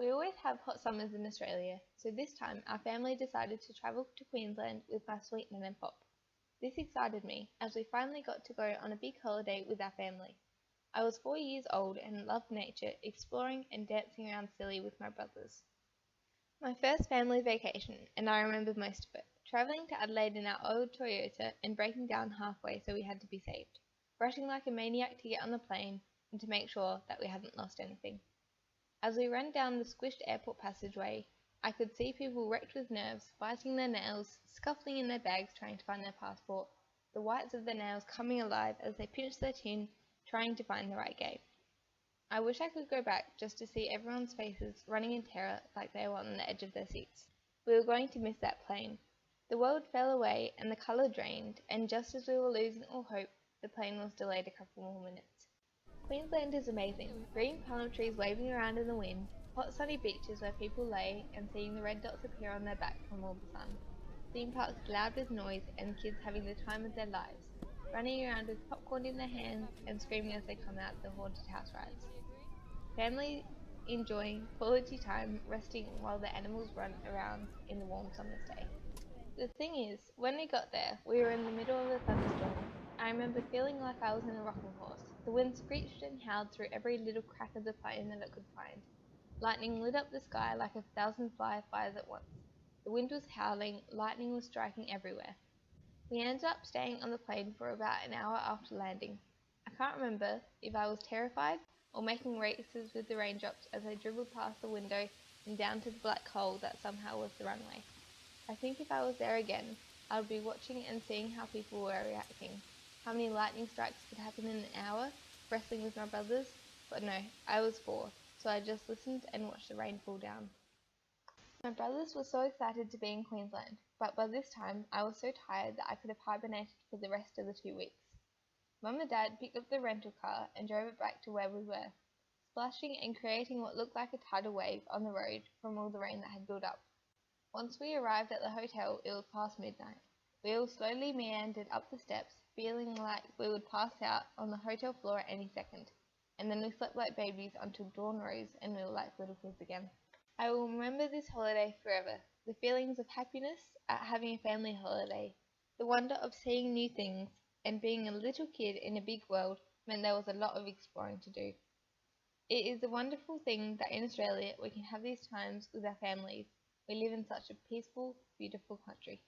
We always have hot summers in Australia, so this time our family decided to travel to Queensland with my sweet Nan and Pop. This excited me, as we finally got to go on a big holiday with our family. I was 4 years old and loved nature, exploring and dancing around silly with my brothers. My first family vacation, and I remember most of it, travelling to Adelaide in our old Toyota and breaking down halfway so we had to be saved, rushing like a maniac to get on the plane and to make sure that we hadn't lost anything. As we ran down the squished airport passageway, I could see people wrecked with nerves, biting their nails, scuffling in their bags trying to find their passport, the whites of their nails coming alive as they pinched their chin, trying to find the right gate. I wish I could go back just to see everyone's faces running in terror like they were on the edge of their seats. We were going to miss that plane. The world fell away and the colour drained, and just as we were losing all hope, the plane was delayed a couple more minutes. Queensland is amazing. Green palm trees waving around in the wind, hot sunny beaches where people lay and seeing the red dots appear on their back from all the sun. Theme parks loud with noise and kids having the time of their lives, running around with popcorn in their hands and screaming as they come out the haunted house rides. Family enjoying quality time resting while the animals run around in the warm summer's day. The thing is, when we got there, we were in the middle of a thunderstorm. I remember feeling like I was in a rocking horse. The wind screeched and howled through every little crack of the plane that it could find. Lightning lit up the sky like 1,000 fireflies at once. The wind was howling, lightning was striking everywhere. We ended up staying on the plane for about an hour after landing. I can't remember if I was terrified or making races with the raindrops as I dribbled past the window and down to the black hole that somehow was the runway. I think if I was there again, I would be watching and seeing how people were reacting, how many lightning strikes could happen in an hour, wrestling with my brothers, but no, I was 4, so I just listened and watched the rain fall down. My brothers were so excited to be in Queensland, but by this time I was so tired that I could have hibernated for the rest of the 2 weeks. Mum and Dad picked up the rental car and drove it back to where we were, splashing and creating what looked like a tidal wave on the road from all the rain that had built up. Once we arrived at the hotel, it was past midnight. We all slowly meandered up the steps, feeling like we would pass out on the hotel floor at any second, and then we slept like babies until dawn rose and we were like little kids again. I will remember this holiday forever, the feelings of happiness at having a family holiday, the wonder of seeing new things, and being a little kid in a big world meant there was a lot of exploring to do. It is a wonderful thing that in Australia we can have these times with our families. We live in such a peaceful, beautiful country.